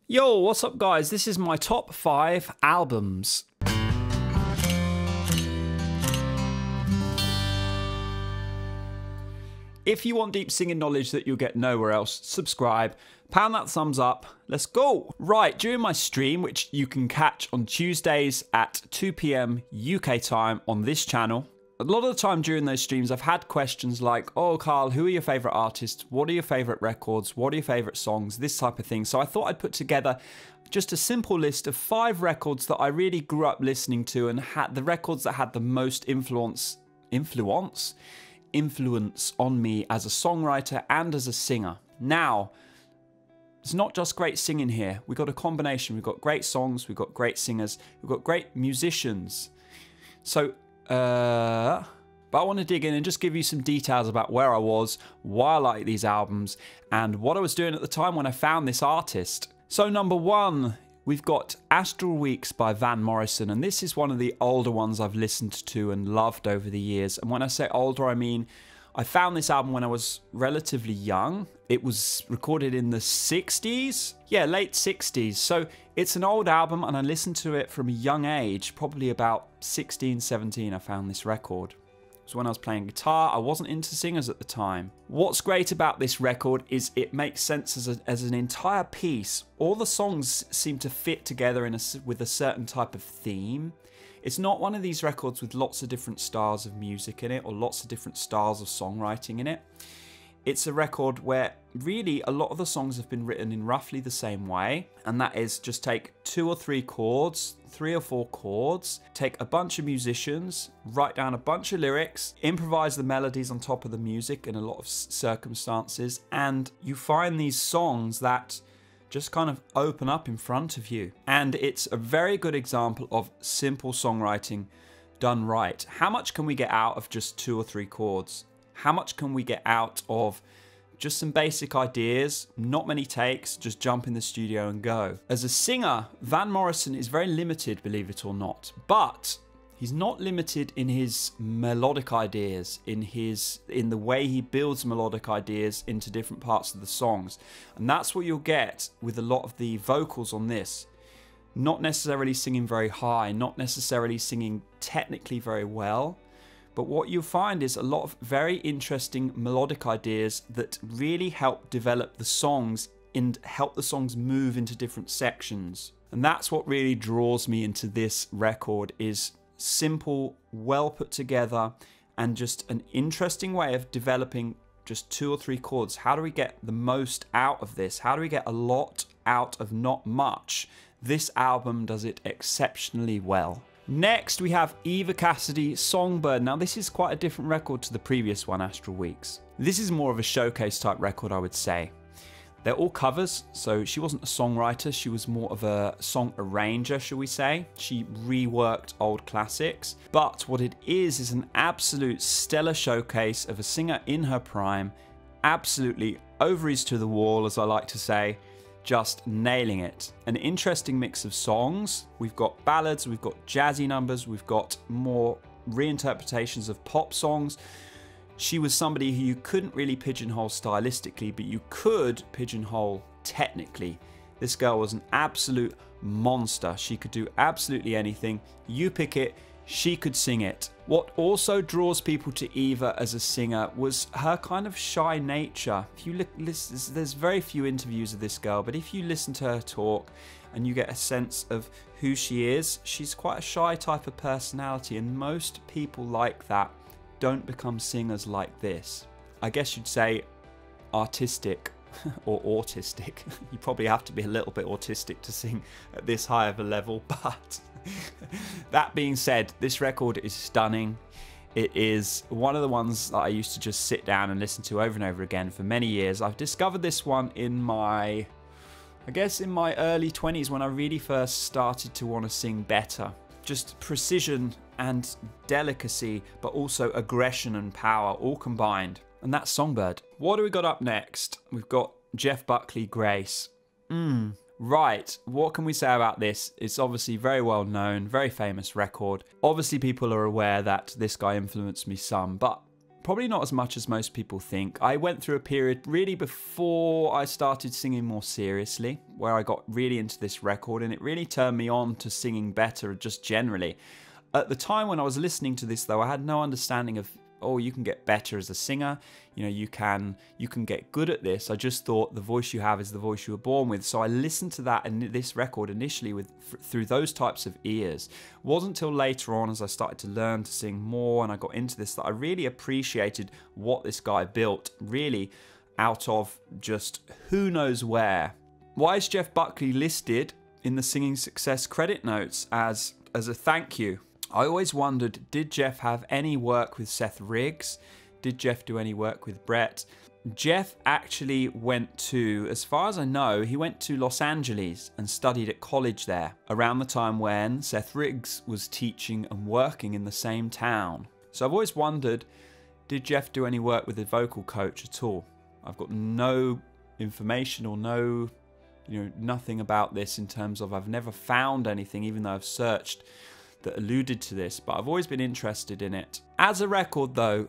Yo, what's up guys? This is my top 5 albums. If you want deep singing knowledge that you'll get nowhere else, subscribe, pound that thumbs up, let's go! Right, during my stream, which you can catch on Tuesdays at 2 PM UK time on this channel, a lot of the time during those streams I've had questions like, oh Carl, who are your favourite artists? What are your favourite records? What are your favourite songs? This type of thing. So I thought I'd put together just a simple list of 5 records that I really grew up listening to and had the records that had the most influence on me as a songwriter and as a singer. Now, it's not just great singing here. We've got a combination. We've got great songs, we've got great singers, we've got great musicians. So, but I want to dig in and just give you some details about where I was, why I like these albums, and what I was doing at the time when I found this artist. So number 1, we've got Astral Weeks by Van Morrison, and this is one of the older ones I've listened to and loved over the years. And when I say older, I mean I found this album when I was relatively young. It was recorded in the 60s. Yeah, late 60s. So it's an old album and I listened to it from a young age, probably about 16, 17 I found this record. So when I was playing guitar, I wasn't into singers at the time. What's great about this record is it makes sense as an entire piece. All the songs seem to fit together with a certain type of theme. It's not one of these records with lots of different styles of music in it or lots of different styles of songwriting in it. It's a record where really a lot of the songs have been written in roughly the same way, and that is just take 2 or 3 chords, 3 or 4 chords, take a bunch of musicians, write down a bunch of lyrics, improvise the melodies on top of the music in a lot of circumstances, and you find these songs that just kind of open up in front of you. And it's a very good example of simple songwriting done right. How much can we get out of just 2 or 3 chords? How much can we get out of just some basic ideas, not many takes, just jump in the studio and go? As a singer, Van Morrison is very limited, believe it or not, but he's not limited in his melodic ideas, in the way he builds melodic ideas into different parts of the songs. And that's what you'll get with a lot of the vocals on this. Not necessarily singing very high, not necessarily singing technically very well, but what you'll find is a lot of very interesting melodic ideas that really help develop the songs and help the songs move into different sections. And that's what really draws me into this record, is simple, well put together, and just an interesting way of developing just 2 or 3 chords. How do we get the most out of this? How do we get a lot out of not much? This album does it exceptionally well. Next, we have Eva Cassidy, Songbird. Now, this is quite a different record to the previous one, Astral Weeks. This is more of a showcase type record, I would say. They're all covers, so she wasn't a songwriter, she was more of a song arranger, shall we say. She reworked old classics. But what it is an absolute stellar showcase of a singer in her prime, absolutely ovaries to the wall, as I like to say, just nailing it. An interesting mix of songs. We've got ballads, we've got jazzy numbers, we've got more reinterpretations of pop songs. She was somebody who you couldn't really pigeonhole stylistically, but you could pigeonhole technically. This girl was an absolute monster. She could do absolutely anything. You pick it, she could sing it. What also draws people to Eva as a singer was her kind of shy nature. If you look, there's very few interviews of this girl, but if you listen to her talk and you get a sense of who she is, she's quite a shy type of personality, and most people like that don't become singers like this. I guess you'd say artistic or autistic. You probably have to be a little bit autistic to sing at this high of a level, but that being said, this record is stunning. It is one of the ones that I used to just sit down and listen to over and over again for many years. I've discovered this one in my early 20s, when I really first started to want to sing better. Just precision and delicacy, but also aggression and power all combined. And that's Songbird. What do we got up next? We've got Jeff Buckley, Grace. Right, what can we say about this? It's obviously very well known, very famous record. Obviously people are aware that this guy influenced me some, but Probably not as much as most people think. I went through a period really before I started singing more seriously, where I got really into this record, and it really turned me on to singing better just generally. At the time when I was listening to this though, I had no understanding of, oh, you can get better as a singer, you can get good at this. I just thought the voice you have is the voice you were born with. So I listened to that and this record initially through those types of ears. It wasn't until later on, as I started to learn to sing more and I got into this, that I really appreciated what this guy built, really out of just who knows where. Why is Jeff Buckley listed in the Singing Success credit notes as a thank you? I always wondered, did Jeff have any work with Seth Riggs? Did Jeff do any work with Brett? Jeff actually went to, as far as I know, he went to Los Angeles and studied at college there around the time when Seth Riggs was teaching and working in the same town. So I've always wondered, did Jeff do any work with a vocal coach at all? I've got no information or nothing about this in terms of, I've never found anything, even though I've searched, that alluded to this, but I've always been interested in it. As a record though,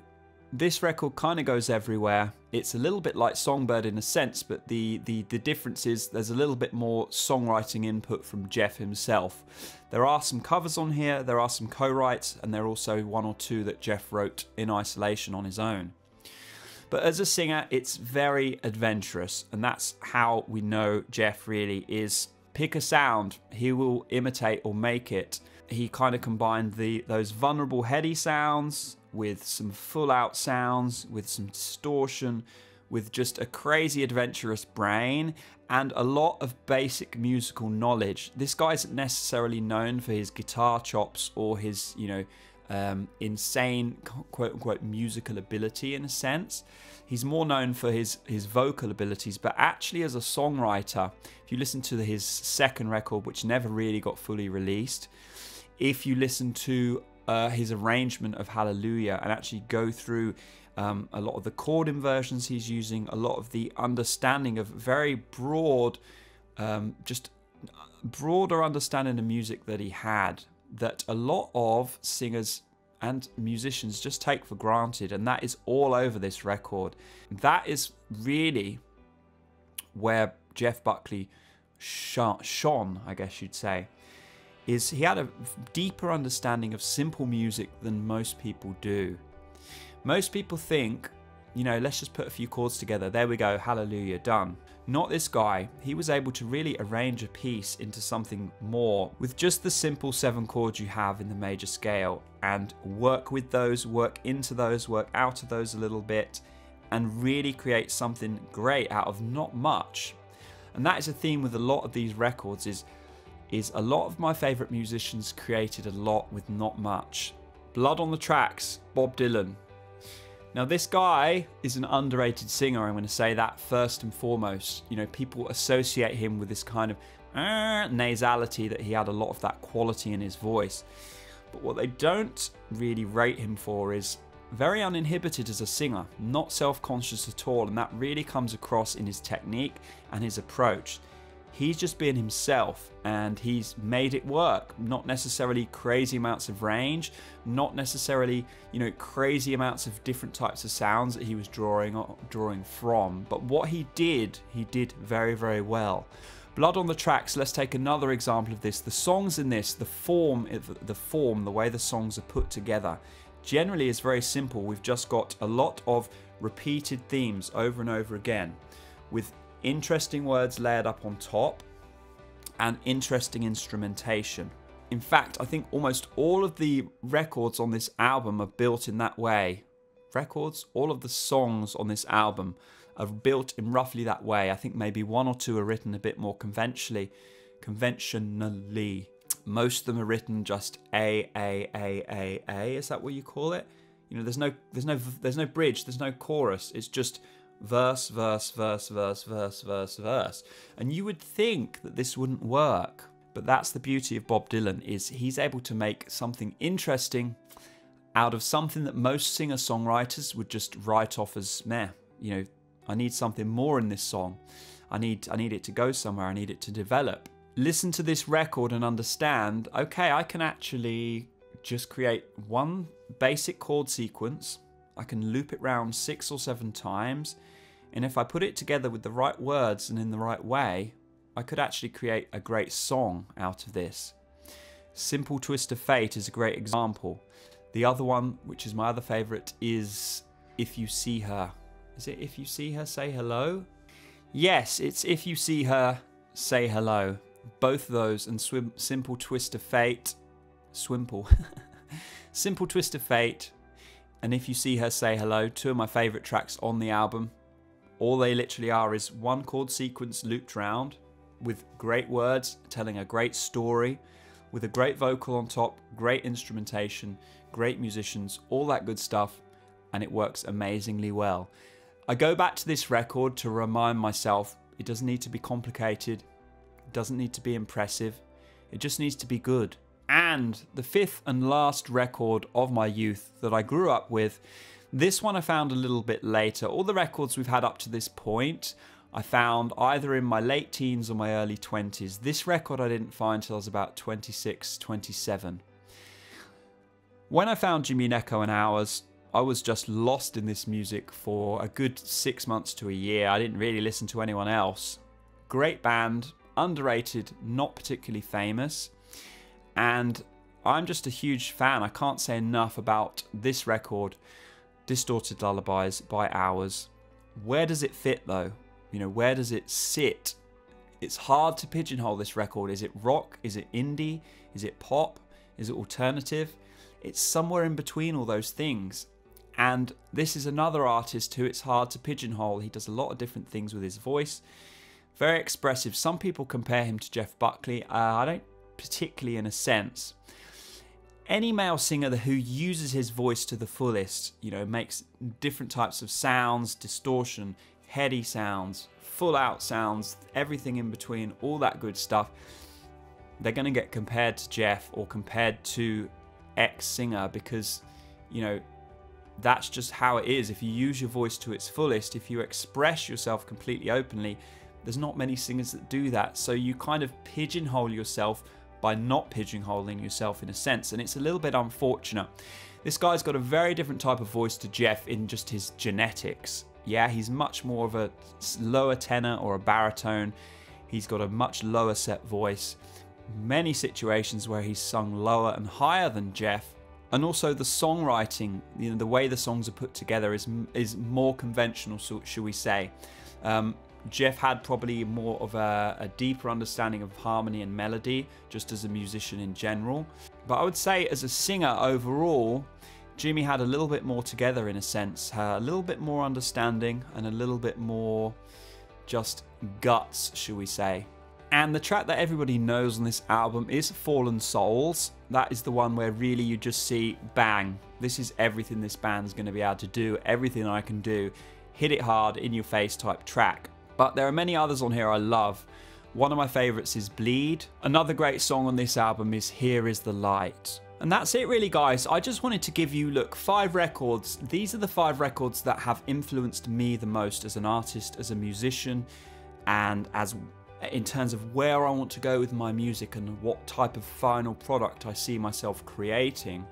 this record kind of goes everywhere. It's a little bit like Songbird in a sense, but the difference is there's a little bit more songwriting input from Jeff himself. There are some covers on here, there are some co-writes, and there are also one or two that Jeff wrote in isolation on his own. But as a singer, it's very adventurous, and that's how we know Jeff really is. Pick a sound, he will imitate or make it. He kind of combined those vulnerable heady sounds with some full out sounds, with some distortion, with just a crazy adventurous brain and a lot of basic musical knowledge. This guy isn't necessarily known for his guitar chops or his, insane quote unquote musical ability in a sense. He's more known for his vocal abilities, but actually as a songwriter, if you listen to his second record, which never really got fully released, if you listen to his arrangement of Hallelujah and actually go through a lot of the chord inversions he's using, a lot of the understanding of very broad, just broader understanding of music that he had, that a lot of singers and musicians just take for granted, and that is all over this record. That is really where Jeff Buckley shone, I guess you'd say. Is he had a deeper understanding of simple music than most people do. Most people think, let's just put a few chords together, there we go, hallelujah, done. Not this guy. He was able to really arrange a piece into something more with just the simple 7 chords you have in the major scale, and work with those, work into those, work out of those a little bit, and really create something great out of not much. And that is a theme with a lot of these records, is a lot of my favourite musicians created a lot with not much. Blood on the Tracks, Bob Dylan. Now this guy is an underrated singer, I'm going to say that first and foremost. People associate him with this kind of nasality, that he had a lot of that quality in his voice. But what they don't really rate him for is very uninhibited as a singer, not self-conscious at all, and that really comes across in his technique and his approach. He's just being himself, and he's made it work. Not necessarily crazy amounts of range, not necessarily, crazy amounts of different types of sounds that he was drawing from. But what he did very, very well. Blood on the Tracks, let's take another example of this. The songs in this, the form, the way the songs are put together, generally is very simple. We've just got a lot of repeated themes over and over again, with interesting words layered up on top and interesting instrumentation. In fact, I think almost all of the records on this album are built in that way. All of the songs on this album are built in roughly that way. I think maybe 1 or 2 are written a bit more conventionally. Most of them are written just A. Is that what you call it? There's no bridge, there's no chorus. It's just verse, verse, verse, verse, verse, verse, verse. And you would think that this wouldn't work, but that's the beauty of Bob Dylan, is he's able to make something interesting out of something that most singer-songwriters would just write off as meh. I need something more in this song. I need it to go somewhere. I need it to develop. Listen to this record and understand, okay, I can actually just create one basic chord sequence, I can loop it round 6 or 7 times, and if I put it together with the right words and in the right way, I could actually create a great song out of this. Simple Twist of Fate is a great example. The other one, which is my other favourite, is If You See Her. Is it If You See Her, Say Hello? Yes, it's If You See Her, Say Hello. Both of those, and Simple Twist of Fate. Simple Twist of Fate and If You See Her, Say Hello, 2 of my favourite tracks on the album. All they literally are is one chord sequence looped round with great words telling a great story, with a great vocal on top, great instrumentation, great musicians, all that good stuff, and it works amazingly well. I go back to this record to remind myself it doesn't need to be complicated, it doesn't need to be impressive, it just needs to be good. And the 5th and last record of my youth that I grew up with, this one I found a little bit later. All the records we've had up to this point I found either in my late teens or my early 20s. This record I didn't find till I was about 26, 27. When I found Jimmy and Echo and Hours, I was just lost in this music for a good 6 months to a year. I didn't really listen to anyone else. Great band, underrated, not particularly famous. And I'm just a huge fan. I can't say enough about this record, Distorted Lullabies by Hours. Where does it fit though? You know, where does it sit? It's hard to pigeonhole this record. Is it rock? Is it indie? Is it pop? Is it alternative? It's somewhere in between all those things. And this is another artist who it's hard to pigeonhole. He does a lot of different things with his voice. Very expressive. Some people compare him to Jeff Buckley. I don't particularly, in a sense. Any male singer who uses his voice to the fullest, you know, makes different types of sounds, distortion, heady sounds, full out sounds, everything in between, all that good stuff, they're going to get compared to Jeff or compared to X singer because, you know, that's just how it is. If you use your voice to its fullest, if you express yourself completely openly, there's not many singers that do that. So you kind of pigeonhole yourself by not pigeonholing yourself in a sense, and it's a little bit unfortunate. This guy's got a very different type of voice to Jeff in just his genetics. Yeah, he's much more of a lower tenor or a baritone. He's got a much lower set voice. Many situations where he's sung lower and higher than Jeff. And also the songwriting, you know, the way the songs are put together is more conventional, so shall we say. Jeff had probably more of a deeper understanding of harmony and melody, just as a musician in general. But I would say as a singer overall, Jimmy had a little bit more together in a sense, a little bit more understanding and a little bit more just guts, shall we say. And the track that everybody knows on this album is Fallen Souls. That is the one where really you just see, bang, this is everything this band's going to be able to do, everything I can do, hit it hard, in your face type track. But there are many others on here I love. One of my favourites is Bleed. Another great song on this album is Here Is the Light. And that's it really, guys. I just wanted to give you, look, 5 records. These are the 5 records that have influenced me the most as an artist, as a musician, and as in terms of where I want to go with my music and what type of final product I see myself creating.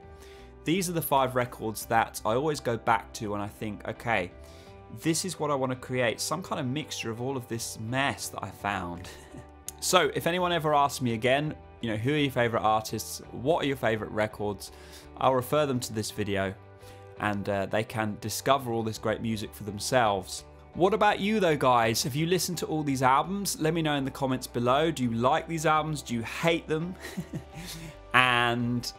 These are the 5 records that I always go back to when I think, okay, this is what I want to create, some kind of mixture of all of this mess that I found. So if anyone ever asks me again, you know, who are your favourite artists, what are your favourite records, I'll refer them to this video and they can discover all this great music for themselves. What about you though, guys? Have you listened to all these albums? Let me know in the comments below. Do you like these albums? Do you hate them? And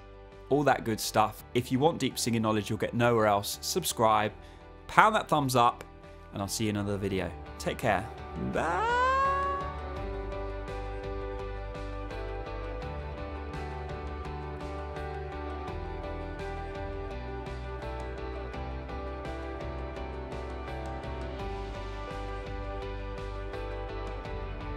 all that good stuff. If you want deep singing knowledge you'll get nowhere else, subscribe, pound that thumbs up, and I'll see you in another video. Take care. Bye.